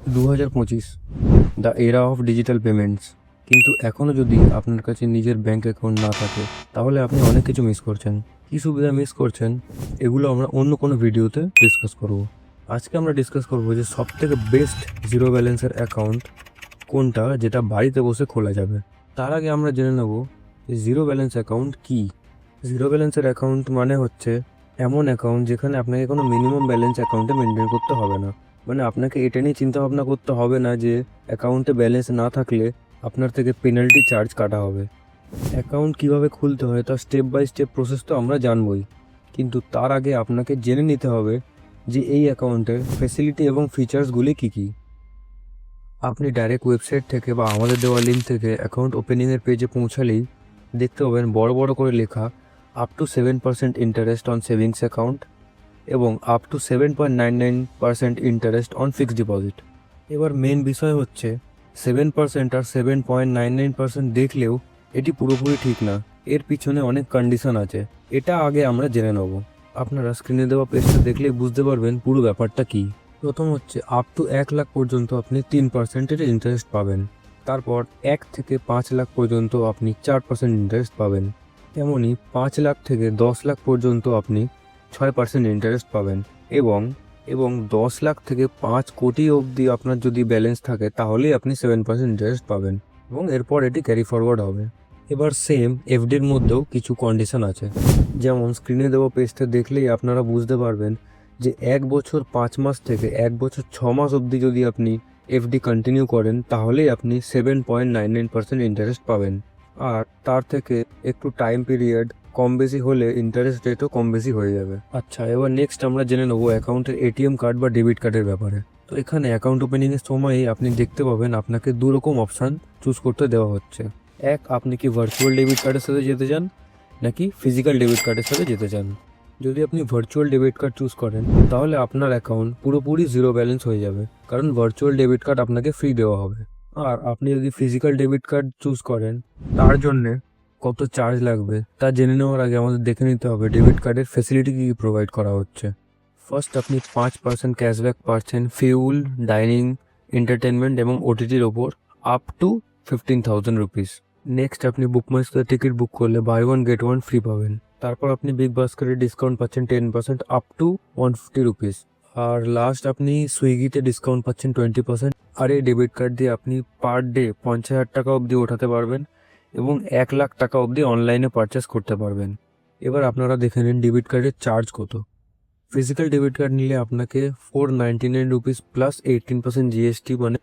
2025 the এরা of digital payments. কিন্তু এখনও যদি আপনার কাছে নিজের ব্যাঙ্ক অ্যাকাউন্ট না থাকে তাহলে আপনি অনেক কিছু মিস করছেন। কী সুবিধা মিস করছেন এগুলো আমরা অন্য কোনো ভিডিওতে ডিসকাস করব। আজকে আমরা ডিসকাস করব যে সবথেকে বেস্ট জিরো ব্যালেন্সের অ্যাকাউন্ট কোনটা, যেটা বাড়িতে বসে খোলা যাবে। তার আগে আমরা জেনে নেব যে জিরো ব্যালেন্স অ্যাকাউন্ট কী। জিরো ব্যালেন্সের অ্যাকাউন্ট মানে হচ্ছে এমন অ্যাকাউন্ট যেখানে আপনাকে কোনো মিনিমাম ব্যালেন্স অ্যাকাউন্টে মেনটেন করতে হবে না। মানে আপনাকে এটা নিয়ে চিন্তা ভাবনা করতে হবে না যে অ্যাকাউন্টে ব্যালেন্স না থাকলে আপনার থেকে পেনাল্টি চার্জ কাটা হবে। অ্যাকাউন্ট কিভাবে খুলতে হয় তার স্টেপ বাই স্টেপ প্রসেস তো আমরা জানবই, কিন্তু তার আগে আপনাকে জেনে নিতে হবে যে এই অ্যাকাউন্টের ফেসিলিটি এবং ফিচার্সগুলি কী কী। আপনি ডাইরেক্ট ওয়েবসাইট থেকে বা আমাদের দেওয়া লিঙ্ক থেকে অ্যাকাউন্ট ওপেনিংয়ের পেজে পৌঁছালেই দেখতে পাবেন বড় বড় করে লেখা up to 7% interest on savings account এবং up to 7.99% interest on fixed deposit. এবার মেন বিষয় হচ্ছে 7% আর 7.99% দেখলেও এটি পুরোপুরি ঠিক না, এর পিছনে অনেক কন্ডিশন আছে। এটা আগে আমরা জেনে নেব। আপনারা স্ক্রিনে দেওয়া পেজটা দেখলেই বুঝতে পারবেন পুরো ব্যাপারটা কী। প্রথম হচ্ছে আপ টু 1 লাখ পর্যন্ত আপনি 3%-এর ইন্টারেস্ট পাবেন। তারপর 1 থেকে 5 লাখ পর্যন্ত আপনি 4% ইন্টারেস্ট পাবেন। তেমনই 5 লাখ থেকে 10 লাখ পর্যন্ত আপনি 6% ইন্টারেস্ট পাবেন। এবং 10 লাখ থেকে 5 কোটি অবধি আপনার যদি ব্যালেন্স থাকে তাহলেই আপনি 7% ইন্টারেস্ট পাবেন এবং এরপর এটি ক্যারি ফরওয়ার্ড হবে। এবার সেম এফডির মধ্যেও কিছু কন্ডিশন আছে, যেমন স্ক্রিনে দেওয়া পেজটা দেখলেই আপনারা বুঝতে পারবেন যে 1 বছর 5 মাস থেকে 1 বছর 6 মাস অবধি যদি আপনি এফডি কন্টিনিউ করেন তাহলেই আপনি 7.99% ইন্টারেস্ট পাবেন। আর তার থেকে একটু টাইম পিরিয়ড কম বেশি হলে ইন্টারেস্ট রেটও কম বেশি হয়ে যাবে। আচ্ছা, এবার নেক্সট আমরা জেনে নেবো অ্যাকাউন্টের এটিএম কার্ড বা ডেবিট কার্ডের ব্যাপারে। তো এখানে অ্যাকাউন্ট ওপেনিংয়ের সময়ই আপনি দেখতে পাবেন আপনাকে দু রকম অপশান চুজ করতে দেওয়া হচ্ছে। এক, আপনি কি ভার্চুয়াল ডেবিট কার্ডের সাথে যেতে চান নাকি ফিজিক্যাল ডেবিট কার্ডের সাথে যেতে চান। যদি আপনি ভার্চুয়াল ডেবিট কার্ড চুজ করেন তাহলে আপনার অ্যাকাউন্ট পুরোপুরি জিরো ব্যালেন্স হয়ে যাবে, কারণ ভার্চুয়াল ডেবিট কার্ড আপনাকে ফ্রি দেওয়া হবে। আর আপনি যদি ফিজিক্যাল ডেবিট কার্ড চুজ করেন তার জন্যে কত চার্জ লাগবে তা জেনে নেওয়ার আগে আমাদের দেখে নিতে হবে ডেবিট কার্ডের ফেসিলিটি কী কী প্রোভাইড করা হচ্ছে। ফার্স্ট, আপনি 5% ক্যাশব্যাক পাচ্ছেন ফিউল, ডাইনিং, এন্টারটেনমেন্ট এবং ওটিটির ওপর আপ টু 15,000 রুপিস। নেক্সট, আপনি বুক মাই স্কোয়ার টিকিট বুক করলে buy one get one free পাবেন। তারপর আপনি বিগ বাস্কেটে ডিসকাউন্ট পাচ্ছেন 10% আপ টু 150 রুপিস। আর লাস্ট, আপনি সুইগিতে ডিসকাউন্ট পাচ্ছেন 20%। আর এই ডেবিট কার্ড দিয়ে আপনি পার ডে 50,000 টাকা অবধি ওঠাতে পারবেন এবং 1 লাখ টাকা অবধি অনলাইনে পারচেস করতে পারবেন। এবার আপনারা দেখে নিন ডেবিট কার্ডের চার্জ কত। ফিজিক্যাল ডেবিট কার্ড নিলে আপনাকে 499 রুপিস প্লাস 18% জিএসটি, মানে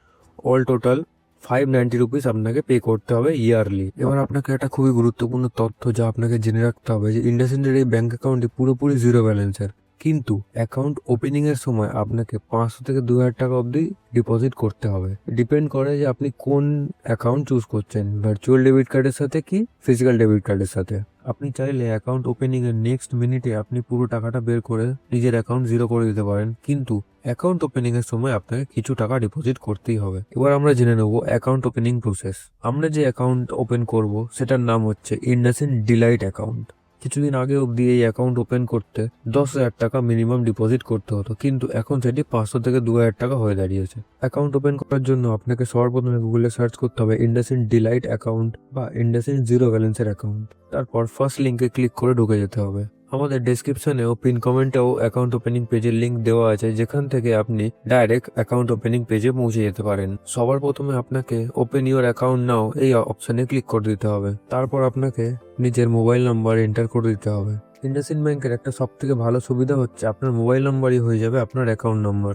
অল টোটাল 590 রুপিস আপনাকে পে করতে হবে ইয়ারলি। এবার আপনাকে একটা খুবই গুরুত্বপূর্ণ তথ্য যা আপনাকে জেনে রাখতে হবে যে ইন্ডাসইন্ডের এই ব্যাঙ্ক অ্যাকাউন্টটি পুরোপুরি জিরো ব্যালেন্সের, কিন্তু অ্যাকাউন্ট ওপেনিংয়ের সময় আপনাকে 500 থেকে 2,000 টাকা অবধি ডিপোজিট করতে হবে। ডিপেন্ড করে যে আপনি কোন অ্যাকাউন্ট চুজ করছেন, ভার্চুয়াল ডেবিট কার্ডের সাথে কি ফিজিক্যাল ডেবিট কার্ডের সাথে। আপনি চাইলে অ্যাকাউন্ট ওপেনিংয়ের নেক্সট মিনিটে আপনি পুরো টাকাটা বের করে নিজের অ্যাকাউন্ট জিরো করে দিতে পারেন, কিন্তু অ্যাকাউন্ট ওপেনিংয়ের সময় আপনাকে কিছু টাকা ডিপোজিট করতেই হবে। এবার আমরা জেনে নেব অ্যাকাউন্ট ওপেনিং প্রসেস। আমরা যে অ্যাকাউন্ট ওপেন করব সেটার নাম হচ্ছে ইন্ডাসইন্ড ডিলাইট অ্যাকাউন্ট। কিছুদিন আগে অবধি এই অ্যাকাউন্ট ওপেন করতে 10,000 টাকা মিনিমাম ডিপোজিট করতে হতো, কিন্তু এখন সেটি 500 থেকে 2,000 টাকা হয়ে দাঁড়িয়েছে। অ্যাকাউন্ট ওপেন করার জন্য আপনাকে সর্বপ্রথমে গুগলে সার্চ করতে হবে ইন্ডাসইন্ড ডিলাইট অ্যাকাউন্ট বা ইন্ডাসইন্ড জিরো ব্যালেন্সের অ্যাকাউন্ট। তারপর ফার্স্ট লিঙ্কে ক্লিক করে ঢুকে যেতে হবে। আমাদের ডেসক্রিপশনেও পিন কমেন্টেও অ্যাকাউন্ট ওপেনিং পেজের লিঙ্ক দেওয়া আছে, যেখান থেকে আপনি ডাইরেক্ট অ্যাকাউন্ট ওপেনিং পেজে পৌঁছে যেতে পারেন। সবার প্রথমে আপনাকে ওপেন ইউর অ্যাকাউন্ট নাও এই অপশানে ক্লিক করে দিতে হবে। তারপর আপনাকে নিজের মোবাইল নাম্বার এন্টার করে দিতে হবে। ইন্ডাসইন্ড ব্যাংকের একটা সবথেকে ভালো সুবিধা হচ্ছে আপনার মোবাইল নাম্বারই হয়ে যাবে আপনার অ্যাকাউন্ট নাম্বার।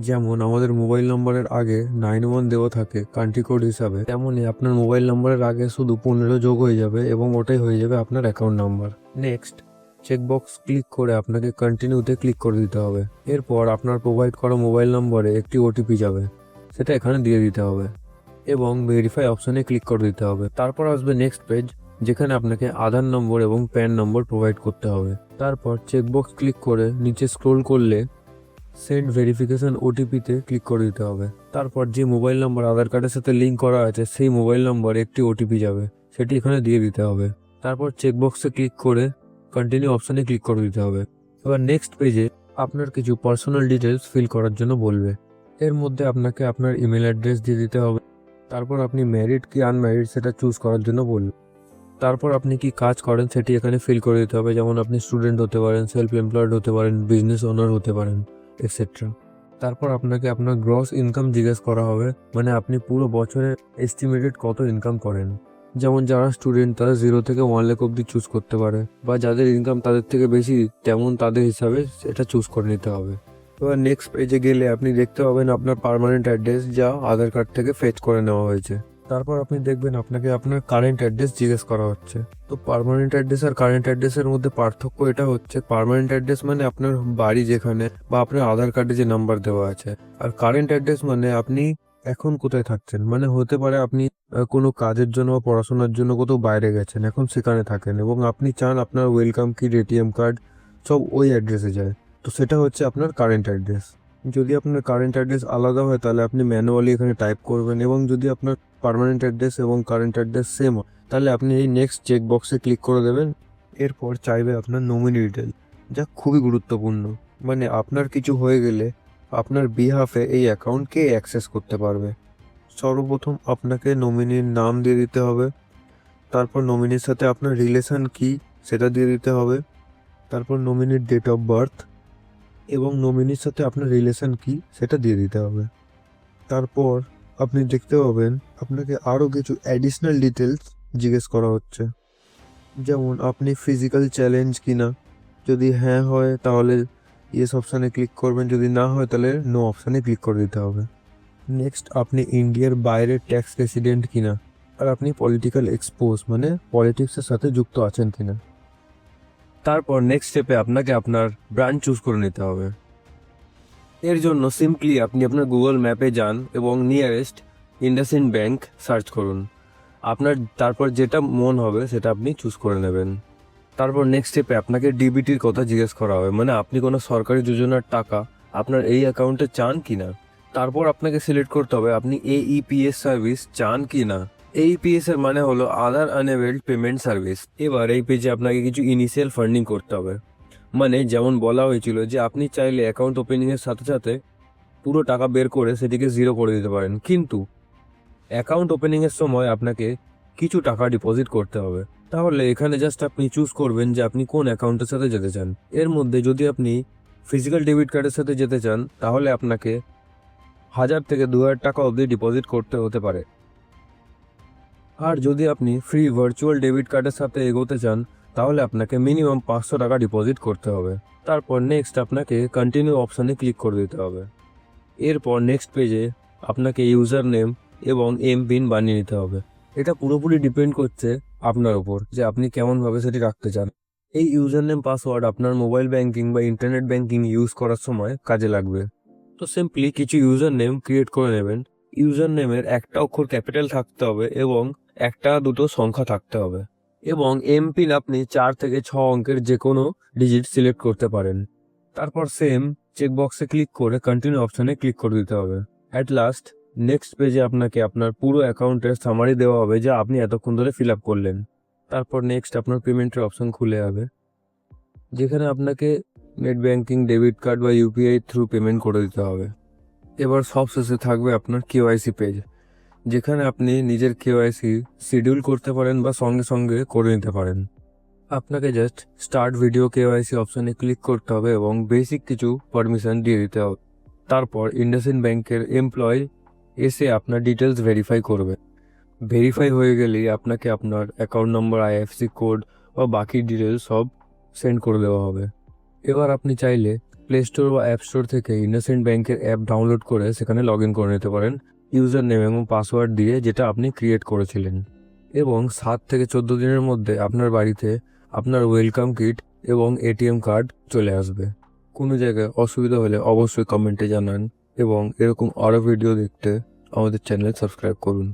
যেমন আমাদের মোবাইল নম্বরের আগে 91 দেওয়া থাকে কান্ট্রি কোড হিসাবে, তেমনই আপনার মোবাইল নম্বরের আগে শুধু 15 যোগ হয়ে যাবে এবং ওটাই হয়ে যাবে আপনার account number. Next, checkbox click করে আপনাকে কন্টিনিউতে ক্লিক করে দিতে হবে। এরপর আপনার প্রোভাইড করা মোবাইল নম্বরে একটি ওটিপি যাবে, সেটা এখানে দিয়ে দিতে হবে এবং ভেরিফাই অপশনে ক্লিক করে দিতে হবে। তারপর আসবে নেক্সট পেজ, যেখানে আপনাকে আধার নম্বর এবং প্যান নম্বর প্রোভাইড করতে হবে। তারপর চেকবক্স ক্লিক করে নিচে স্ক্রোল করলে সেন্ড ভেরিফিকেশন ওটিপিতে ক্লিক করে দিতে হবে। তারপর যে মোবাইল নম্বর আধার কার্ডের সাথে লিঙ্ক করা আছে সেই মোবাইল নম্বরে একটি ওটিপি যাবে, সেটি এখানে দিয়ে দিতে হবে। তারপর চেকবক্সে ক্লিক করে কন্টিনিউ অপশানে ক্লিক করে দিতে হবে। এবার নেক্সট পেজে আপনার কিছু পার্সোনাল ডিটেলস ফিল করার জন্য বলবে, এর মধ্যে আপনাকে আপনার ইমেল অ্যাড্রেস দিয়ে দিতে হবে। তারপর আপনি ম্যারিড কি আনম্যারিড সেটা চুজ করার জন্য বলুন। তারপর আপনি কি কাজ করেন সেটি এখানে ফিল করে দিতে হবে, যেমন আপনি স্টুডেন্ট হতে পারেন, সেলফ এমপ্লয়েড হতে পারেন, বিজনেস ওনার হতে পারেন, এটসেট্রা। তারপর আপনাকে আপনার গ্রস ইনকাম জিজ্ঞেস করা হবে, মানে আপনি পুরো বছরে এস্টিমেটেড কত ইনকাম করেন। যেমন যারা স্টুডেন্ট তারা 0 থেকে 1 লাখ অব্দি চুজ করতে পারে, বা যাদের ইনকাম তাদের থেকে বেশি তেমন তাদের হিসাবে এটা চুজ করে নিতে হবে। এবার নেক্সট পেজে গেলে আপনি দেখতে পাবেন আপনার পার্মানেন্ট অ্যাড্রেস, যা আধার কার্ড থেকে ফেচ করে নেওয়া হয়েছে। তারপর আপনি দেখবেন আপনাকে আপনার কারেন্ট অ্যাড্রেস জিজ্ঞেস করা হচ্ছে। তো পার্মানেন্ট অ্যাড্রেস আর কারেন্ট অ্যাড্রেসের মধ্যে পার্থক্য এটা হচ্ছে, পার্মানেন্ট অ্যাড্রেস মানে আপনার বাড়ি যেখানে বা আপনার আধার কার্ডে যে নাম্বার দেওয়া আছে, আর কারেন্ট অ্যাড্রেস মানে আপনি এখন কোথায় থাকছেন। মানে হতে পারে আপনি কোনো কাজের জন্য বা পড়াশোনার জন্য কোথাও বাইরে গেছেন, এখন সেখানে থাকেন এবং আপনি চান আপনার ওয়েলকাম কিট, এটিএম কার্ড সব ওই অ্যাড্রেসে যায়, তো সেটা হচ্ছে আপনার কারেন্ট অ্যাড্রেস। যদি আপনার কারেন্ট অ্যাড্রেস আলাদা হয় তাহলে আপনি ম্যানুয়ালি এখানে টাইপ করবেন, এবং যদি আপনার পার্মানেন্ট অ্যাড্রেস এবং কারেন্ট অ্যাড্রেস সেম হয় তাহলে আপনি এই নেক্সট চেক বক্সে ক্লিক করে দেবেন। এরপর চাইবে আপনার নমিনি ডিটেল, যা খুবই গুরুত্বপূর্ণ। মানে আপনার কিছু হয়ে গেলে আপনার বিহাফে এই অ্যাকাউন্টকে অ্যাক্সেস করতে পারবে। সর্বপ্রথম আপনাকে নমিনির নাম দিয়ে দিতে হবে, তারপর নমিনির সাথে আপনার রিলেশন কি সেটা দিয়ে দিতে হবে, তারপর নমিনির ডেট অফ বার্থ এবং নমিনির সাথে আপনার রিলেশন কি সেটা দিয়ে দিতে হবে। তারপর আপনি দেখতে পাবেন আপনাকে আরও কিছু অ্যাডিশনাল ডিটেলস জিজ্ঞেস করা হচ্ছে, যেমন আপনি ফিজিক্যাল চ্যালেঞ্জ কিনা। যদি হ্যাঁ হয় তাহলে ইয়েস অপশানে ক্লিক করবেন, যদি না হয় তাহলে নো অপশানে ক্লিক করে দিতে হবে। নেক্সট আপনি ইন্ডিয়ার বাইরে ট্যাক্স রেসিডেন্ট কিনা, আর আপনি পলিটিক্যাল এক্সপোজ মানে পলিটিক্সের সাথে যুক্ত আছেন কিনা। তারপর নেক্সট স্টেপে আপনাকে আপনার ব্রাঞ্চ চুজ করে নিতে হবে। এর জন্য সিম্পলি আপনি আপনার গুগল ম্যাপে যান এবং নিয়ারেস্ট ইন্ডাসইন্ড ব্যাংক সার্চ করুন। আপনার তারপর যেটা মন হবে সেটা আপনি চুজ করে নেবেন। তারপর নেক্সট স্টেপে আপনাকে ডিবিটির কথা জিজ্ঞেস করা হবে, মানে আপনি কোনো সরকারি যোজনার টাকা আপনার এই অ্যাকাউন্টে চান কি না। তারপর আপনাকে সিলেক্ট করতে হবে আপনি এইপিএস সার্ভিস চান কি না। এইপিএস এর মানে হলো আধার আনএবেলড পেমেন্ট সার্ভিস। এবার এই পেজে আপনাকে কিছু ইনিশিয়াল ফান্ডিং করতে হবে, মানে যেমন বলা হয়েছিল যে আপনি চাইলে অ্যাকাউন্ট ওপেনিংয়ের সাথে সাথে পুরো টাকা বের করে সেটিকে 0 করে দিতে পারেন, কিন্তু অ্যাকাউন্ট ওপেনিংয়ের সময় আপনাকে কিছু টাকা ডিপোজিট করতে হবে। তাহলে এখানে জাস্ট আপনি চুজ করবেন যে আপনি কোন অ্যাকাউন্টের সাথে যেতে চান। এর মধ্যে যদি আপনি ফিজিক্যাল ডেবিট কার্ডের সাথে যেতে চান তাহলে আপনাকে 1000 থেকে 2000 টাকা অবধি ডিপোজিট করতে হতে পারে। আর যদি আপনি ফ্রি ভার্চুয়াল ডেবিট কার্ডের সাথে এগোতে চান তাহলে আপনাকে মিনিমাম 500 টাকা ডিপোজিট করতে হবে। তারপর নেক্সট আপনাকে কন্টিনিউ অপশানে ক্লিক করে দিতে হবে। এরপর নেক্সট পেজে আপনাকে ইউজার নেম এবং এমপিন বানিয়ে নিতে হবে। এটা পুরোপুরি ডিপেন্ড করছে আপনার উপর যে আপনি কেমনভাবে সেটি রাখতে চান। এই ইউজার নেম পাসওয়ার্ড আপনার মোবাইল ব্যাংকিং বা ইন্টারনেট ব্যাংকিং ইউজ করার সময় কাজে লাগবে। তো সিম্পলি কিছু ইউজার নেম ক্রিয়েট করে নেবেন। ইউজার নেমের একটা অক্ষর ক্যাপিটাল থাকতে হবে এবং একটা দুটো সংখ্যা থাকতে হবে, এবং এমপিন আপনি 4 থেকে 6 অঙ্কের যে কোনো ডিজিট সিলেক্ট করতে পারেন। তারপর সেম চেকবক্সে ক্লিক করে কন্টিনিউ অপশানে ক্লিক করে দিতে হবে। অ্যাট লাস্ট নেক্সট পেজে আপনাকে আপনার পুরো অ্যাকাউন্টের সামারি দেওয়া হবে যা আপনি এতক্ষণ ধরে ফিল আপ করলেন। তারপর নেক্সট আপনার পেমেন্টের অপশন খুলে যাবে, যেখানে আপনাকে নেট ব্যাংকিং, ডেবিট কার্ড বা ইউপিআই থ্রু পেমেন্ট করে দিতে হবে। এবার সব শেষে থাকবে আপনার কেওয়াইসি পেজ, যেখানে আপনি নিজের কেওয়াইসি শিডিউল করতে পারেন বা সঙ্গে সঙ্গে করে নিতে পারেন। আপনাকে জাস্ট স্টার্ট ভিডিও কেওয়াইসি অপশানে ক্লিক করতে হবে এবং বেসিক কিছু পারমিশন দিয়ে দিতে হবে। তারপর ইন্ডাসইন্ড ব্যাংকের এমপ্লয়ি এসে আপনার ডিটেলস ভেরিফাই করবে। ভেরিফাই হয়ে গেলেই আপনাকে আপনার অ্যাকাউন্ট নম্বর, আইএফএসসি কোড বা বাকি ডিটেলস সব সেন্ড করে দেওয়া হবে। এবার আপনি চাইলে প্লে স্টোর বা অ্যাপ স্টোর থেকে ইন্ডাসইন্ড ব্যাংকের অ্যাপ ডাউনলোড করে সেখানে লগ ইন করে নিতে পারেন ইউজার নেম এবং পাসওয়ার্ড দিয়ে, যেটা আপনি ক্রিয়েট করেছিলেন। এবং 7 থেকে 14 দিনের মধ্যে আপনার বাড়িতে আপনার ওয়েলকাম কিট এবং এটিএম কার্ড চলে আসবে। কোনো জায়গায় অসুবিধা হলে অবশ্যই কমেন্টে জানান, এবং এরকম আরও ভিডিও দেখতে আমাদের চ্যানেল সাবস্ক্রাইব করুন।